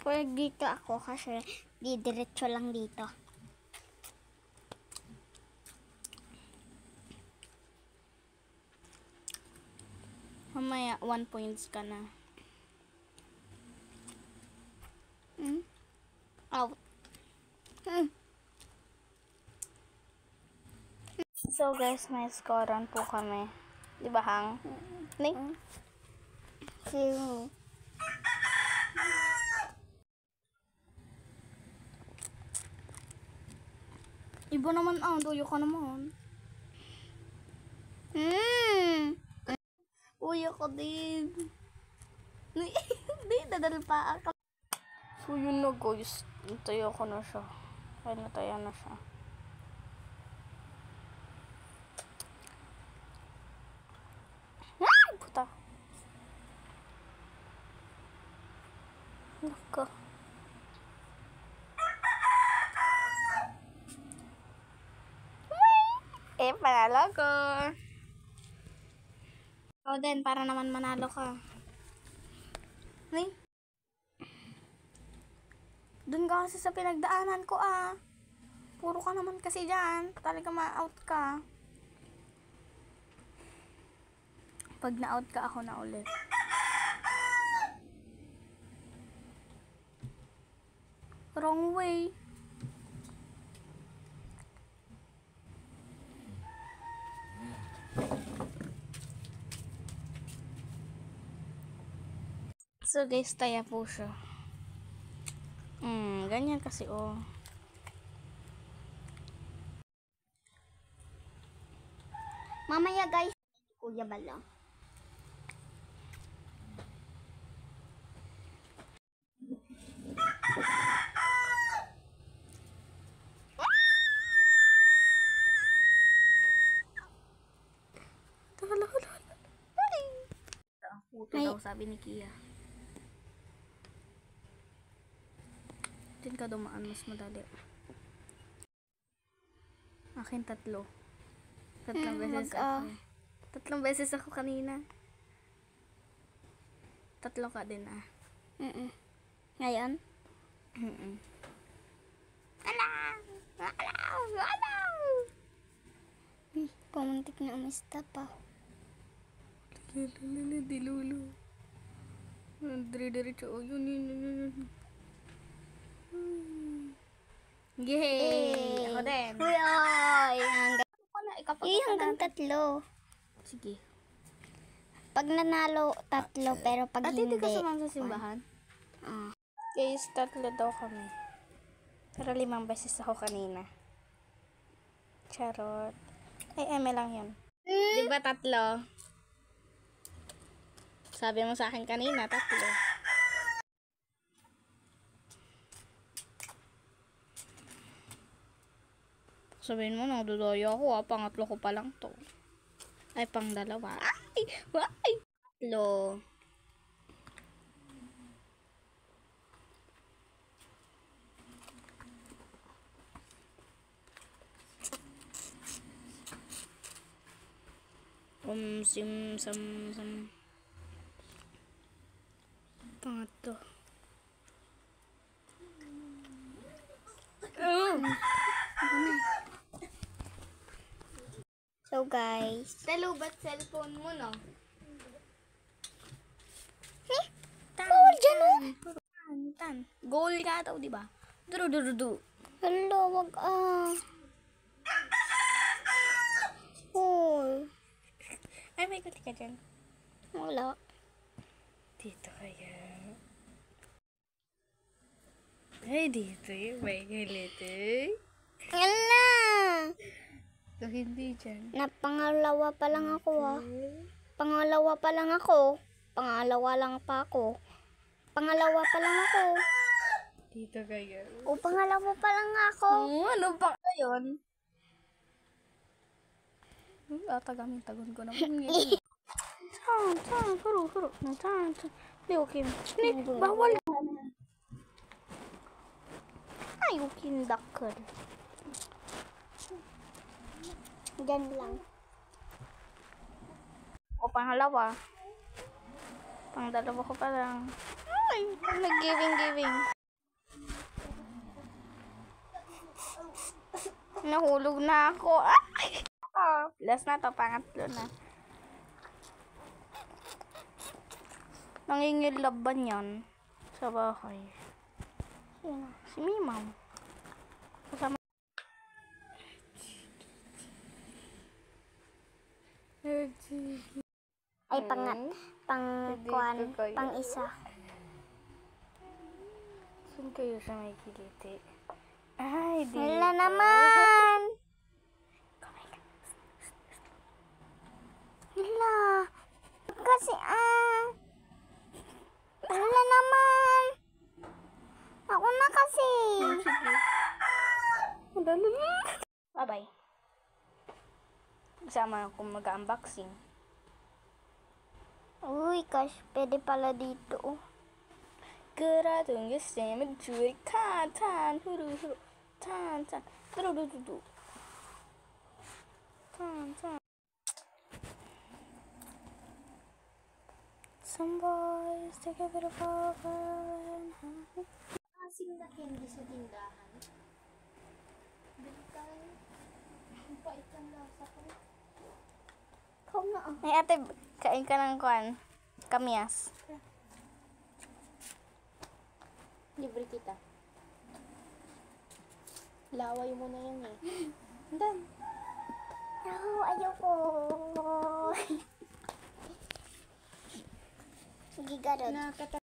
Kaya dito ako kasi didiretso lang dito. Mamaya, 1 points ka na. Out. So guys, may scorean po kami. Di ba, Hang? Ning? Sino? Iba naman duyo ka naman. Uy, ako din. Hindi, dadal pa ako. So yun na guys, natayo ko na siya. Ay, nataya na siya. Ay, puta. Nako. Panalo ko. O din, para naman manalo ka. Ay. Doon ka kasi sa pinagdaanan ko Puro ka naman kasi dyan. Talaga ma-out ka. Pag na-out ka, ako na ulit. Wrong way. So guys, taya po siya. Ganyan kasi Mamaya guys, Kuya Bala. Puto daw, sabi ni Kia. Diyan ka dumaan, mas madali. Akin 3. 3 beses ako. 3 beses ako kanina. 3 ka din Ngayon? Pumuntik na umista pa. Dilulo. Dire-diretso. Yun. Yay! Ako din. Uy! Hanggang 3. Sige. Pag nanalo, 3, pero pag hindi... Hindi ka sumama sa simbahan? Guys, 3 daw kami. Pero 5 beses ako kanina. Charot. Ay, eme lang yun. Diba 3? Sabi mo sa akin kanina, 3. Sabihin mo, nadudoyo ako pangatlo ko pa lang to. Ay, pang 2. Ay! 3. Sam. Pangatlo. So guys, Talo, ba't cellphone mo, no? goal dyan Tan. Goal ka daw, di ba? Du. Hello, wag goal. Ay, may kuti ka dyan. Wala. Dito kaya. Ay, dito yung may galit Wala. So, hindi dyan. Pangalawa pa lang ako Pangalawa lang pa ako. Dito kaya. Pangalawa pa lang ako. Ano pa yun? Tagon ko naman ngayon. Huro. Liukin. Bawal. Ayukin dakal. Diyan lang. Pangalawa. Pang 2 ko pa lang. Ay, nag-giving. Nahulog na ako. Ay! Last na to, pangatlo na. Nangingilab ba niyan sa bahay? Sino? Si Mimam. Kasama. Ay, pang-kuan, pang-isa. Saan kayo sa may kiliti? Ay, dito. Wala naman! Wala. Kasi, wala naman! Ako na kasi! Bye-bye. Kasama akong mag-unboxing. Uy, gosh, pwede pala dito. 그라도 예쌤은 주의 탄탄 후루후루 탄탄 뚜루루루루 탄탄. Some boys take a bit of over. Kasing na candy sa tindahan. Bigay. Ang pait ang lasa ko. Ikaw na ah. Ay ate, kain ka ng kuan. Kamyas. Libre kita. Laway mo na yan eh. Dan. No, ayoko. Sige, garot. Nakakata